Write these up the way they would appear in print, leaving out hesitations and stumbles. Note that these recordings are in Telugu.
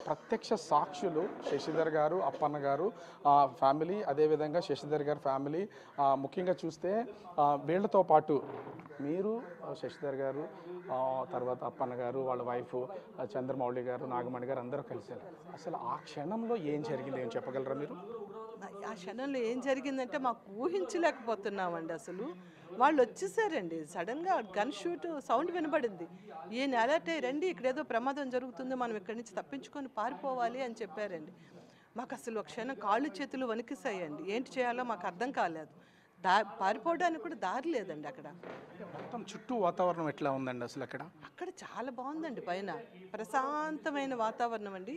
ప్రత్యక్ష సాక్షులు శశిధర్ గారు, అప్పన్న గారు ఫ్యామిలీ, అదేవిధంగా శశిధర్ గారి ఫ్యామిలీ. ముఖ్యంగా చూస్తే వీళ్ళతో పాటు మీరు, శశిధర్ గారు, తర్వాత అప్పన్న గారు, వాళ్ళ వైఫ్ చంద్రమౌళి గారు, నాగమణి గారు అందరూ కలిసారు. అసలు ఆ క్షణంలో ఏం జరిగింది ఏం చెప్పగలరా మీరు? ఆ క్షణంలో ఏం జరిగిందంటే మాకు ఊహించలేకపోతున్నామండి. అసలు వాళ్ళు వచ్చేసారండి సడన్గా, గన్ షూట్ సౌండ్ వినబడింది. ఈయన అలర్ట్ అయ్యి రండి, ఇక్కడ ఏదో ప్రమాదం జరుగుతుంది, మనం ఇక్కడి నుంచి తప్పించుకొని పారిపోవాలి అని చెప్పారండి. మాకు అసలు ఒక క్షణం కాళ్ళు చేతులు వణికిసాయండి. ఏంటి చేయాలో మాకు అర్థం కాలేదు. పారిపోవడానికి కూడా దారి లేదండి అక్కడ. మొత్తం చుట్టూ వాతావరణం ఎట్లా ఉందండి అసలు అక్కడ? అక్కడ చాలా బాగుందండి, పైన ప్రశాంతమైన వాతావరణం అండి.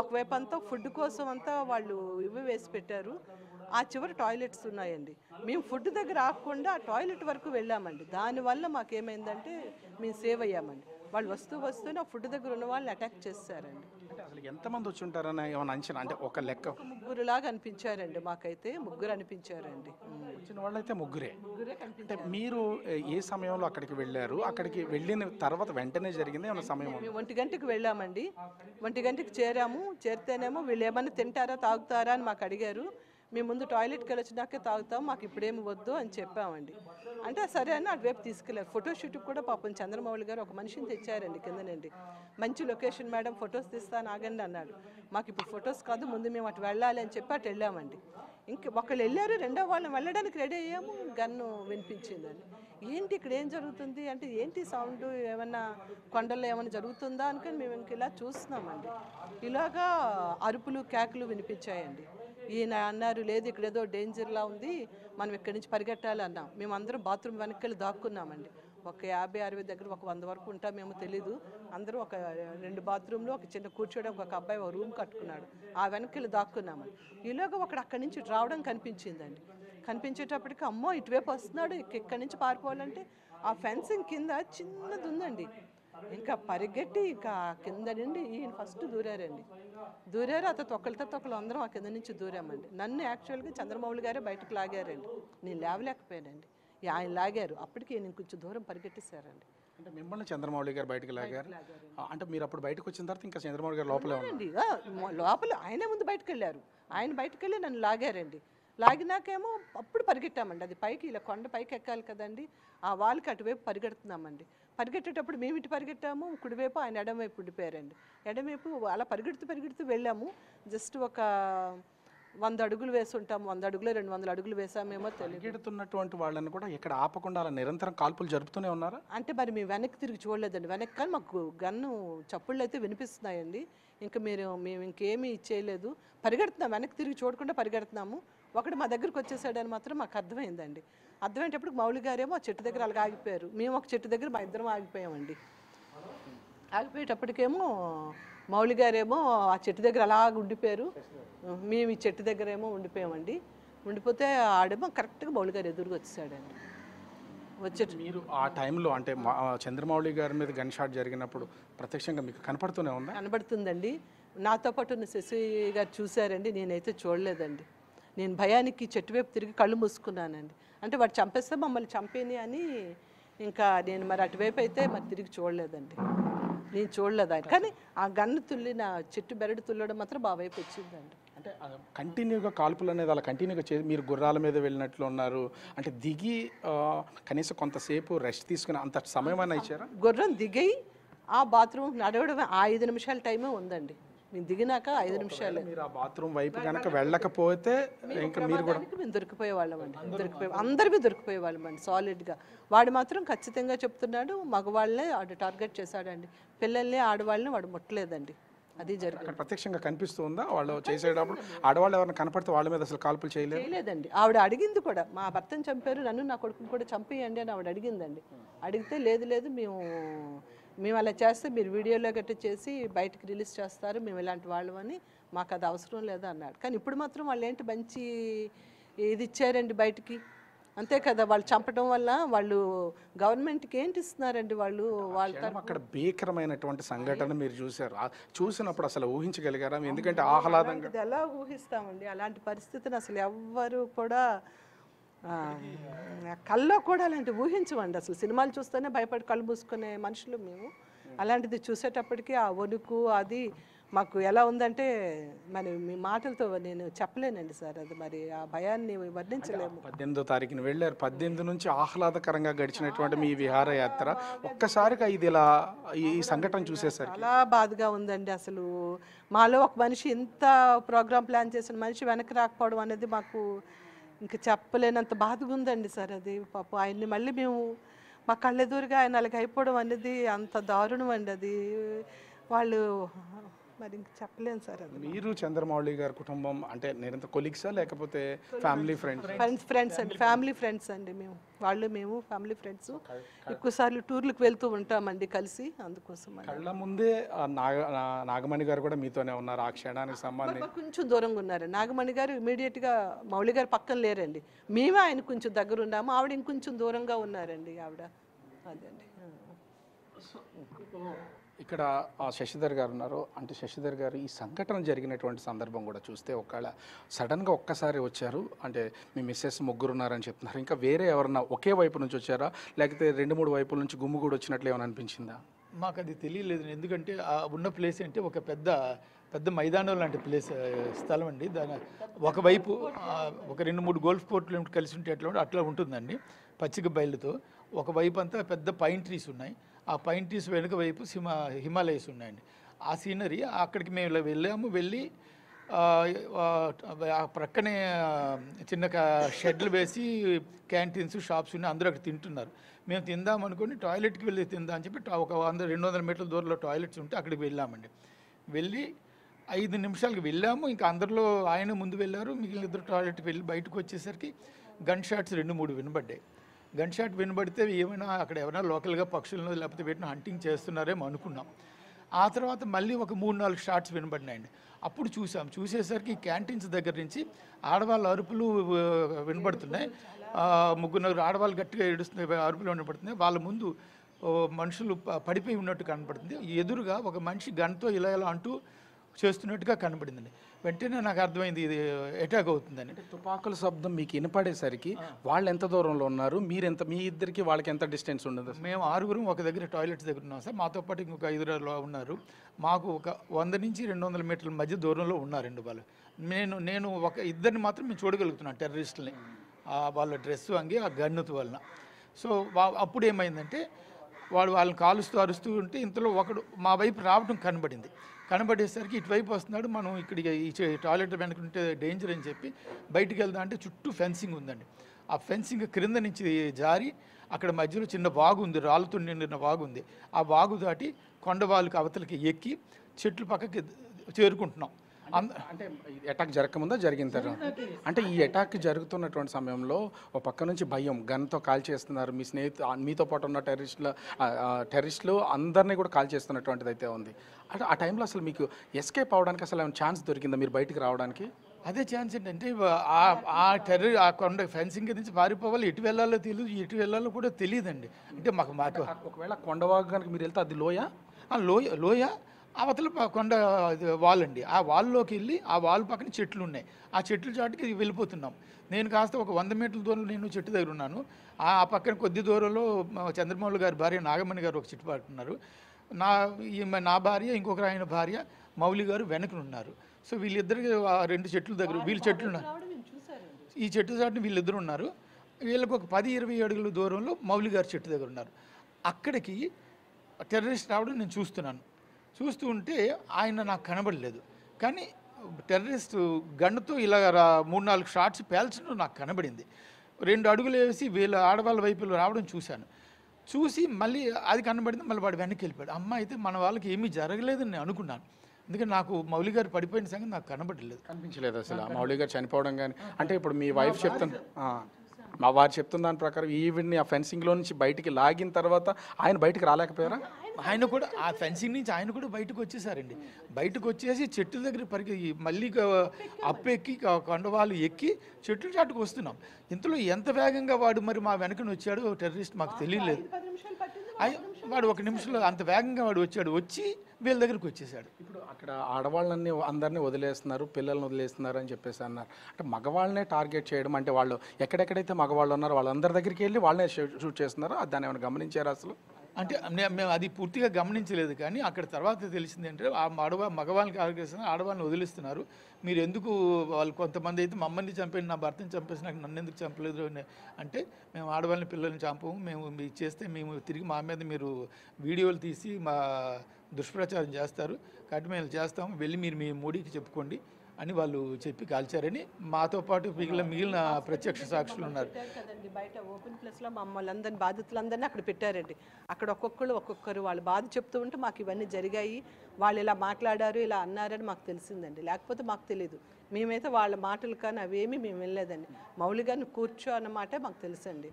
ఒకవైపు అంతా ఫుడ్ కోసం అంతా వాళ్ళు ఇవి వేసి పెట్టారు. ఆ చివరి టాయిలెట్స్ ఉన్నాయండి. మేము ఫుడ్ దగ్గర ఆగకుండా ఆ టాయిలెట్ వరకు వెళ్ళామండి. దానివల్ల మాకేమైందంటే మేము సేవ్ అయ్యామండి. వాళ్ళు వస్తూనే ఆ ఫుడ్ దగ్గర ఉన్న వాళ్ళని అటాక్ చేస్తారండి. అంటే అసలు ఎంతమంది వచ్చి ఉంటారని ఏమైనా అంచనా? అంటే ఒక లెక్క ముగ్గురులాగా అనిపించారండి, మాకైతే ముగ్గురు అనిపించారండి. వచ్చిన వాళ్ళైతే ముగ్గురే. అంటే మీరు ఏ సమయంలో అక్కడికి వెళ్ళారు? అక్కడికి వెళ్ళిన తర్వాత వెంటనే జరిగింది ఏమైనా సమయం? మేము 1 గంటకి వెళ్ళామండి. 1 గంటకి చేరాము. చేరితేనేమో వీళ్ళు ఏమన్నా తింటారా తాగుతారా అని మాకు అడిగారు. మేము ముందు టాయిలెట్కి వెళ్ళి వచ్చినాకే తాగుతాం, మాకు ఇప్పుడేమి వద్దు అని చెప్పామండి. అంటే సరే అని అటువైపు తీసుకెళ్ళారు. ఫోటోషూట్కి కూడా పాపం చంద్రమౌళి గారు ఒక మనిషిని తెచ్చారండి కిందనండి. మంచి లొకేషన్ మేడం, ఫొటోస్ తీస్తాను ఆగండి అన్నాడు. మాకు ఇప్పుడు ఫొటోస్ కాదు, ముందు మేము అటు వెళ్ళాలి అని చెప్పి అటు వెళ్ళామండి. ఇంక ఒకళ్ళు వెళ్ళారు, రెండో వాళ్ళని వెళ్ళడానికి రెడీ అయ్యాము. గన్ను వినిపించిందండి. ఏంటి ఇక్కడ ఏం జరుగుతుంది అంటే, ఏంటి సౌండ్, ఏమన్నా కొండల్లో ఏమైనా జరుగుతుందా అనుకుని మేము ఇంక ఇలా చూస్తున్నామండి. ఇలాగా అరుపులు కేకలు వినిపించాయండి. ఈయన అన్నారు, లేదు ఇక్కడ ఏదో డేంజర్లా ఉంది, మనం ఇక్కడి నుంచి పరిగెట్టాలి అన్నాం. మేమందరం బాత్రూమ్ వెనక్కి వెళ్ళి దాక్కున్నామండి. ఒక 50-60 దగ్గర ఒక 100 వరకు ఉంటామేమో తెలీదు. అందరూ ఒక 2 బాత్రూమ్లో ఒక చిన్న కూర్చోడానికి ఒక అబ్బాయి ఒక రూమ్ కట్టుకున్నాడు. ఆ వెనక్కి వెళ్ళి దాక్కున్నామండి. ఈలోగా ఒకడు అక్కడి నుంచి రావడం కనిపించిందండి. కనిపించేటప్పటికి అమ్మో ఇటువైపు వస్తున్నాడు, ఇక్కడి నుంచి పారిపోవాలంటే ఆ ఫెన్సింగ్ కింద చిన్నది ఉందండి. ఇంకా పరిగెట్టి ఇంకా కింద నుండి ఈయన ఫస్ట్ దూరారండి. దూరారు, అతను ఒకళ్ళు అందరం ఆ కింద నుంచి దూరామండి. నన్ను యాక్చువల్గా చంద్రమౌళి గారే బయటకు లాగారండి. నేను లేవలేకపోయానండి. ఆయన లాగారు. అప్పటికి నేను కొంచెం దూరం పరిగెట్టేశారండి. అంటే మిమ్మల్ని చంద్రమౌళి గారు బయటకు లాగారు. అంటే మీరు అప్పుడు బయటకు వచ్చిన తర్వాత ఇంకా చంద్రమౌళి గారు లోపలే ఉన్నారండి. లోపల ఆయనే ముందు బయటకు వెళ్ళారు. ఆయన బయటకు వెళ్ళి నన్ను లాగారండి. లాగినాకేమో అప్పుడు పరిగెట్టామండి. అది పైకి ఇలా కొండ పైకి ఎక్కాలి కదండి, ఆ వాళ్ళకి అటువైపు పరిగెడుతున్నామండి. పరిగెట్టేటప్పుడు మేము ఇటు పరిగెట్టాము, కుడివైపు ఆయన ఎడమవైపు ఉండిపోయారండి. ఎడమవైపు అలా పరిగెడుతూ వెళ్ళాము. జస్ట్ ఒక 100 అడుగులు వేసి ఉంటాము. 100 అడుగులు 200 అడుగులు వేసామేమో తెలియదు. పరిగెడుతున్నటువంటి వాళ్ళని కూడా ఇక్కడ ఆపకుండా అలా నిరంతరం కాల్పులు జరుపుతూనే ఉన్నారా? అంటే మరి మేము వెనక్కి తిరిగి చూడలేదండి. వెనక్కి కానీ మాకు గన్ను చప్పుళ్ళు అయితే వినిపిస్తున్నాయండి. ఇంకా మేము ఇంకేమీ ఇచ్చేయలేదు. పరిగెడుతున్నాం, వెనక్కి తిరిగి చూడకుండా పరిగెడుతున్నాము. ఒకడు మా దగ్గరికి వచ్చేసాడని మాత్రం మాకు అర్థమైందండి. అర్థమయ్యేటప్పుడు మౌళి గారేమో ఆ చెట్టు దగ్గర అలాగ ఆగిపోయారు. మేము ఒక చెట్టు దగ్గర మా ఇద్దరం ఆగిపోయామండి. ఆగిపోయేటప్పటికేమో మౌళి గారేమో ఆ చెట్టు దగ్గర అలాగ ఉండిపోయారు. మేము ఈ చెట్టు దగ్గర ఏమో ఉండిపోయామండి. ఉండిపోతే ఆడేమో కరెక్ట్గా మౌళి గారు ఎదురుగా వచ్చేసాడండి. మీరు ఆ టైంలో అంటే చంద్రమౌళి గారి మీద గన్ షాట్ జరిగినప్పుడు ప్రత్యక్షంగా మీకు కనపడుతూనే ఉందా? కనబడుతుందండి. నాతో పాటు ఉన్న శశి గారు చూశారండి, నేనైతే చూడలేదండి. నేను భయానికి చెట్టు వైపు తిరిగి కళ్ళు మూసుకున్నానండి. అంటే వాడు చంపేస్తే మమ్మల్ని చంపేని అని ఇంకా నేను మరి అటువైపు అయితే మరి తిరిగి చూడలేదండి. నేను చూడలేదు ఆయన. కానీ ఆ గన్ను తుల్లిన చెట్టు బెరడు తుల్లడం మాత్రం బాగా వైపు వచ్చిందండి. అంటే కంటిన్యూగా కాల్పులు అనేది అలా కంటిన్యూగా మీరు గుర్రాల మీద వెళ్ళినట్లు ఉన్నారు. అంటే దిగి కనీసం కొంతసేపు రెస్ట్ తీసుకుని అంత సమయం అయినా ఇచ్చారా? గుర్రం దిగి ఆ బాత్రూమ్ నడవడం 5 నిమిషాల టైమే ఉందండి. మేము దిగినాక 5 నిమిషాలు. మీరు ఆ బాత్రూమ్ వైపు కనుక వెళ్ళకపోతే ఇంకా మీరు కూడా మేము దొరికిపోయేవాళ్ళం అండి. అందరిమీ దొరికిపోయేవాళ్ళం అండి సాలిడ్గా. వాడు మాత్రం ఖచ్చితంగా చెప్తున్నాడు, మగవాళ్ళనే వాడు టార్గెట్ చేశాడండి. పిల్లల్ని ఆడవాళ్ళని వాడు ముట్టలేదండి. అది జరిగింది. ప్రత్యక్షంగా కనిపిస్తుందా వాళ్ళు చేసేటప్పుడు? ఆడవాళ్ళు ఎవరైనా కనపడితే వాళ్ళ మీద అసలు కాల్పులు చేయలేదండి. ఆవిడ అడిగింది కూడా, మా భర్తను చంపారు, నన్ను నా కొడుకుని కూడా చంపేయండి అని ఆవిడ అడిగిందండి. అడిగితే లేదు మేము అలా చేస్తే మీరు వీడియోలో గట్రా చేసి బయటకు రిలీజ్ చేస్తారు, మేము ఇలాంటి వాళ్ళం అని, మాకు అది అవసరం లేదు అన్నాడు. కానీ ఇప్పుడు మాత్రం వాళ్ళు ఏంటి మంచి ఇది ఇచ్చారండి బయటికి, అంతే కదా. వాళ్ళు చంపడం వల్ల వాళ్ళు గవర్నమెంట్కి ఏంటి ఇస్తున్నారండి వాళ్ళు అక్కడ భీకరమైనటువంటి సంఘటన మీరు చూసారు. చూసినప్పుడు అసలు ఊహించగలిగారా? ఎందుకంటే ఆహ్లాదంగా ఎలా ఊహిస్తామండి అలాంటి పరిస్థితిని? అసలు ఎవ్వరు కూడా కల్లో కూడా అలాంటి ఊహించమండి. అసలు సినిమాలు చూస్తేనే భయపడి కళ్ళు మూసుకునే మనుషులు మేము. అలాంటిది చూసేటప్పటికి ఆ వణుకు అది మాకు ఎలా ఉందంటే మరి మీ మాటలతో నేను చెప్పలేనండి సార్. అది మరి ఆ భయాన్ని వర్ణించలేము. 18వ తారీఖున వెళ్ళారు. 18 నుంచి ఆహ్లాదకరంగా గడిచినటువంటి మీ విహారయాత్ర ఒక్కసారిగా ఇది ఇలా ఈ సంఘటన చూసేసరికి చాలా బాధగా ఉందండి. అసలు మాలో ఒక మనిషి ఇంత ప్రోగ్రామ్ ప్లాన్ చేసిన మనిషి వెనక్కి రాకపోవడం అనేది మాకు ఇంక చెప్పలేనంత బాధగా ఉందండి సార్. అది పాపం ఆయన్ని మళ్ళీ మేము మా కళ్ళెదురుగా ఆయన అలాగ అయిపోవడం అనేది అంత దారుణం అండి. అది వాళ్ళు మరి ఇంక చెప్పలేను సార్. అది మీరు చంద్రమౌళి గారి కుటుంబం అంటే నిరంతర కొలీగ్సా లేకపోతే ఫ్యామిలీ ఫ్రెండ్స్ అండి, ఫ్యామిలీ ఫ్రెండ్స్ అండి. మేము ఫ్యామిలీ ఫ్రెండ్స్. ఎక్కువసార్లు టూర్లకు వెళ్తూ ఉంటామండి కలిసి. అందుకోసం కళ్ళ ముందే నాగమణి గారు కూడా మీతోనే ఉన్నారు ఆ క్షణానికి సంబంధించి. కొంచెం దూరంగా ఉన్నారు. నాగమణి గారు ఇమీడియట్గా మౌళి గారు పక్కన లేరండి. మేమే ఆయన కొంచెం దగ్గర ఉన్నాము. ఆవిడ ఇంకొంచెం దూరంగా ఉన్నారండి ఆవిడ. అదండి. ఇక్కడ శశిధర్ గారు ఉన్నారు. అంటే శశిధర్ గారు ఈ సంఘటన జరిగినటువంటి సందర్భం కూడా చూస్తే ఒకవేళ సడన్గా ఒక్కసారి వచ్చారు అంటే మీ మిస్సెస్ ముగ్గురు ఉన్నారని చెప్తున్నారు. ఇంకా వేరే ఎవరన్నా ఒకే వైపు నుంచి వచ్చారా లేకపోతే 2-3 వైపుల నుంచి గుమ్ముగూడు వచ్చినట్లు ఏమైనా అనిపించిందా? మాకు అది తెలియలేదు. ఎందుకంటే ఆ ఉన్న ప్లేస్ అంటే ఒక పెద్ద మైదానం లాంటి స్థలం అండి. దాని ఒకవైపు ఒక 2-3 గోల్ఫ్ కోర్టులు కలిసి ఉంటే అట్లా ఉంటుందండి పచ్చిక బయలుతో. ఒకవైపు అంతా పెద్ద పైన్ ట్రీస్ ఉన్నాయి. ఆ పైన్ ట్రీస్ వెనుక వైపు హిమాలయస్ ఉన్నాయండి. ఆ సీనరీ అక్కడికి మేము ఇలా వెళ్ళి ఆ ప్రక్కనే చిన్న షెడ్లు వేసి క్యాంటీన్స్ షాప్స్ ఉన్నాయి. అందరూ అక్కడ తింటున్నారు. మేము తిందాం అనుకుని టాయిలెట్కి వెళ్ళి తిందాం అని చెప్పి ఒక 100-200 మీటర్ల దూరంలో టాయిలెట్స్ ఉంటే అక్కడికి వెళ్ళామండి. వెళ్ళి 5 నిమిషాలకి వెళ్ళాము. ఇంకా అందరిలో ఆయన ముందు వెళ్ళారు. మిగిలిన ఇద్దరు టాయిలెట్కి వెళ్ళి బయటకు వచ్చేసరికి గన్ షాట్స్ 2-3 వినబడ్డాయి. గన్ షాట్ వినబడితే ఏమైనా అక్కడ ఎవరైనా లోకల్గా పక్షులను లేకపోతే వీటిని హంటింగ్ చేస్తున్నారేమో అనుకున్నాం. ఆ తర్వాత మళ్ళీ ఒక 3-4 షాట్స్ వినబడినాయండి. అప్పుడు చూసేసరికి క్యాంటీన్స్ దగ్గర నుంచి ఆడవాళ్ళ అరుపులు వినబడుతున్నాయి. 3-4 ఆడవాళ్ళు గట్టిగా ఏడుస్తున్నాయి, అరుపులు వినబడుతున్నాయి. వాళ్ళ ముందు మనుషులు పడిపోయి ఉన్నట్టు కనపడుతుంది. ఎదురుగా ఒక మనిషి గన్తో ఇలా అంటూ చేస్తున్నట్టుగా కనబడిందండి. వెంటనే నాకు అర్థమైంది ఇది అటాక్ అవుతుందని. తుపాకుల శబ్దం మీకు వినపడేసరికి వాళ్ళు ఎంత దూరంలో ఉన్నారు, మీ ఇద్దరికి వాళ్ళకి ఎంత డిస్టెన్స్ ఉండదు? మేము 6 ఒక దగ్గర టాయిలెట్స్ దగ్గర ఉన్నాం సార్. మాతో పాటు ఇంకొక 5 ఉన్నారు. మాకు ఒక 100 నుంచి 200 మీటర్ల మధ్య దూరంలో ఉన్నారండి వాళ్ళు. నేను ఒక ఇద్దరిని మాత్రం మేము చూడగలుగుతున్నాను, టెర్రరిస్టులని. వాళ్ళ డ్రెస్సు అంగి ఆ గన్నుతో వలన. సో అప్పుడు ఏమైందంటే వాళ్ళని కాలుస్తూ అరుస్తూ ఉంటే ఇంతలో ఒకడు మా వైపు రావడం కనబడేసరికి ఇటువైపు వస్తున్నాడు. మనం ఇక్కడికి ఈ టాయిలెట్ వెనుకుంటే డేంజర్ అని చెప్పి బయటికి వెళ్దాం అంటే చుట్టూ ఫెన్సింగ్ ఉందండి. ఆ ఫెన్సింగ్ క్రింద నుంచి జారి అక్కడ మధ్యలో చిన్న వాగు ఉంది, రాళ్ళతో నిండిన వాగు ఉంది. ఆ వాగు దాటి కొండవాళ్ళకి అవతలకి ఎక్కి చెట్లు పక్కకి చేరుకుంటున్నాం. అంటే అటాక్ జరగకముందా జరిగిన తర్వాత? అంటే ఈ అటాక్ జరుగుతున్నటువంటి సమయంలో ఒక పక్క నుంచి భయం, గన్తో కాల్ చేస్తున్నారు. మీ మీతో పాటు ఉన్న టెర్రరిస్టులు అందరినీ కూడా కాల్ చేస్తున్నటువంటిది అయితే ఉంది. అంటే ఆ టైంలో అసలు మీకు ఎస్కేప్ అవడానికి అసలు ఏమైనా ఛాన్స్ దొరికిందా మీరు బయటికి రావడానికి? అదే ఛాన్స్ ఏంటంటే ఆ కొండ ఫెన్సింగ్ నుంచి పారిపోవాలి. ఎటు వెళ్ళాలో తెలియదు, ఎటు వెళ్ళాలో కూడా తెలియదండి. అంటే మాకు ఒకవేళ కొండవాగు కనుక మీరు వెళ్తే అది లోయ అవతల కొండ వాల్ అండి. ఆ వాల్లోకి వెళ్ళి ఆ వాల్ పక్కన చెట్లు ఉన్నాయి. ఆ చెట్ల చాటుకి వెళ్ళిపోతున్నాం. నేను కాస్త ఒక 100 మీటర్ల దూరంలో నేను చెట్టు దగ్గర ఉన్నాను. ఆ పక్కన కొద్ది దూరంలో చంద్రమౌళి గారి భార్య నాగమణి గారు ఒక చెట్టు పట్టున్నారు. నా భార్య ఇంకొక ఆయన భార్య మౌలి గారు వెనకనున్నారు. సో వీళ్ళిద్దరికి 2 చెట్ల దగ్గర చెట్లు ఉన్నారు. ఈ చెట్టు చాటుని వీళ్ళిద్దరు ఉన్నారు. వీళ్ళకి ఒక 10-20 అడుగుల దూరంలో మౌలి గారి చెట్టు దగ్గర ఉన్నారు. అక్కడికి టెర్రరిస్ట్ రావడం నేను చూస్తూ ఉంటే ఆయన నాకు కనబడలేదు. కానీ టెర్రరిస్ట్ గన్నుతో ఇలా 3-4 షాట్స్ పేల్చడం నాకు కనబడింది. 2 అడుగులు వేసి వీళ్ళ ఆడవాళ్ళ వైపు రావడం చూసి మళ్ళీ అది కనబడింది. మళ్ళీ వాడు వెనక్కి వెళ్ళిపోయాడు. అమ్మ అయితే మన వాళ్ళకి ఏమీ జరగలేదని నేను అనుకున్నాను. ఎందుకంటే నాకు మౌలి గారు పడిపోయిన సంగతి నాకు కనిపించలేదు అసలు. మౌలి గారు చనిపోవడం కానీ అంటే ఇప్పుడు మీ వైఫ్ మా వారు చెప్తున్న దాని ప్రకారం ఈవిడ్ని ఆ ఫెన్సింగ్లో నుంచి బయటికి లాగిన తర్వాత ఆయన బయటికి రాలేకపోయారా? ఆయన కూడా ఆ ఫెన్సింగ్ నుంచి ఆయన కూడా బయటకు వచ్చేసారండి. బయటకు వచ్చేసి చెట్ల దగ్గర మళ్ళీ అప్పెక్కి కొండవాళ్ళు ఎక్కి చెట్ల చాటుకు వస్తున్నాం. ఇంతలో ఎంత వేగంగా వాడు మరి మా వెనకని వచ్చాడు టెర్రరిస్ట్ మాకు తెలియలేదు. వాడు 1 నిమిషంలో అంత వేగంగా వచ్చి వీళ్ళ దగ్గరికి వచ్చేసాడు. ఇప్పుడు అక్కడ ఆడవాళ్ళని అందరినీ వదిలేస్తున్నారు, పిల్లల్ని వదిలేస్తున్నారు అని చెప్పేసి అన్నారు. అంటే మగవాళ్ళనే టార్గెట్ చేయడం అంటే వాళ్ళు ఎక్కడెక్కడైతే మగవాళ్ళు ఉన్నారో వాళ్ళందరి దగ్గరికి వెళ్ళి వాళ్ళనే షూట్ చేస్తున్నారు. దాన్ని ఏమైనా గమనించారా అసలు? అంటే మేము అది పూర్తిగా గమనించలేదు, కానీ అక్కడ తర్వాత తెలిసింది ఏంటంటే ఆ మగవాళ్ళకి ఆరోగ్యస్తున్నారు, ఆడవాళ్ళని వదిలిస్తున్నారు. మీరు ఎందుకు వాళ్ళు కొంతమంది అయితే మమ్మల్ని చంపేసి నా భర్తని చంపేసి నాకు నన్ను ఎందుకు చంపలేదు అంటే మేము ఆడవాళ్ళని పిల్లల్ని చంపము, మేము మీకు చేస్తే మేము తిరిగి మా మీద మీరు వీడియోలు తీసి మా దుష్ప్రచారం చేస్తారు కాబట్టి మేము చేస్తాము, వెళ్ళి మీరు మీ మోడీకి చెప్పుకోండి అని వాళ్ళు చెప్పి కాల్చారని మాతో పాటు మిగిలిన ప్రత్యక్ష సాక్షులు ఉన్నారు. కదండి బయట ఓపెన్ ప్లేస్లో మమ్మల్ని అందరిని బాధితులందరినీ అక్కడ పెట్టారండి. అక్కడ ఒక్కొక్కరు వాళ్ళ బాధ చెప్తూ ఉంటే మాకు ఇవన్నీ జరిగాయి, వాళ్ళు ఇలా మాట్లాడారు ఇలా అన్నారని మాకు తెలిసిందండి. లేకపోతే మాకు తెలియదు. మేమైతే వాళ్ళ మాటలు కానీ అవేమీ మేము వెళ్ళలేదండి. మౌలి గారిని కూర్చో అన్నమాటే మాకు తెలుసండి.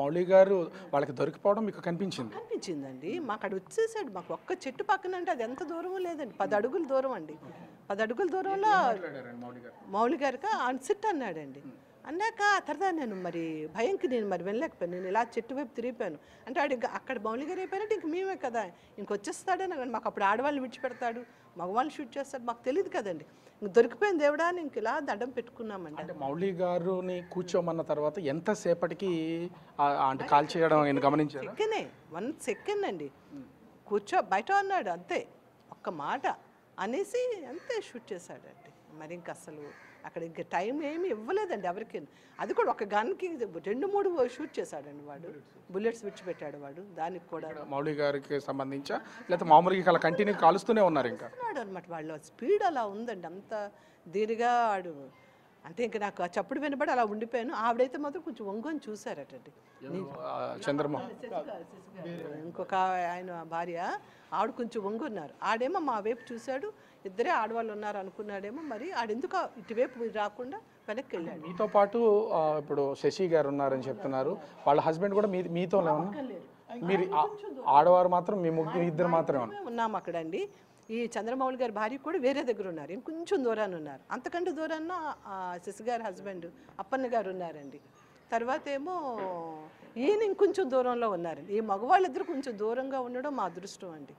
మౌలి గారు వాళ్ళకి దొరికిపోవడం మీకు కనిపించిందండి. మాకు అక్కడ వచ్చేసాడు. మాకు ఒక్క చెట్టు పక్కన అంటే అది ఎంత దూరం లేదండి, 10 అడుగుల దూరం అండి. 10 అడుగుల దూరంలో మౌలి గారికి సిట్ అన్నాడండి. అన్నాక తర్వాత నేను మరి భయంకి నేను మరి వెళ్ళలేకపోయాను. నేను ఇలా చెట్టు వైపు తిరిగిపోయాను. అంటే వాడు ఇంకా అక్కడ మౌలి గారు అయిపోయినట్టు ఇంక మేమే కదా, ఇంకొచ్చేస్తాడని మాకు అప్పుడు ఆడవాళ్ళని విడిచిపెడతాడు, మగవాళ్ళని షూట్ చేస్తాడు, మాకు తెలియదు కదండి. ఇంక దొరికిపోయిన దేవుడా అని ఇంక ఇలా దండం పెట్టుకున్నామండి. అంటే మౌలి గారుని కూర్చోమన్న తర్వాత ఎంతసేపటికి అంటే కాల్ చేయడం గమనించారు? సెకండే 1 సెకండ్ అండి. కూర్చో బయట అన్నాడు అంతే, ఒక్క మాట అనేసి అంతే షూట్ చేశాడండి. మరి ఇంక అసలు అక్కడ ఇంక టైం ఏమీ ఇవ్వలేదండి ఎవరికి. అది కూడా ఒక గన్కి 2-3 షూట్ చేశాడండి వాడు, బుల్లెట్స్ విడిచిపెట్టాడు వాడు. దానికి కూడా మౌలి గారికి సంబంధించి లేకపోతే మామూలుగా అలా కంటిన్యూ కాలుస్తూనే ఉన్నారు ఇంకా అనమాట. వాళ్ళ స్పీడ్ అలా ఉందండి, అంత దీనిగా ఆడు. అంటే ఇంక నాకు ఆ చప్పుడు వినబడి అలా ఉండిపోయాను. ఆవిడైతే మాత్రం కొంచెం వంగుని చూసారటండి. చంద్రమోహన్ ఇంకొక ఆయన భార్య ఆవిడ కొంచెం వంగున్నారు. ఆడేమో మా వైపు చూశాడు, ఇద్దరే ఆడవాళ్ళు ఉన్నారు అనుకున్నాడేమో, మరి ఆడెందుకు ఇటువైపు రాకుండా వెనక్కి వెళ్ళాడు. మీతో పాటు ఇప్పుడు శశి గారు ఉన్నారని చెప్తున్నారు, వాళ్ళ హస్బెండ్ కూడా మీతో మీరు ఆడవారు మాత్రం మీ ఇద్దరు మాత్రమే ఉన్నాము అక్కడ అండి. ఈ చంద్రమౌళి గారి భార్య కూడా వేరే దగ్గర ఉన్నారు, ఇంకొంచెం దూరాన్ని ఉన్నారు. అంతకంటే దూరాన్న శశి గారి హస్బెండ్ అప్పన్న గారు ఉన్నారండి. తర్వాత ఏమో ఈయన ఇంకొంచెం దూరంలో ఉన్నారండి. ఈ మగవాళ్ళిద్దరు కొంచెం దూరంగా ఉండడం మా అదృష్టం అండి.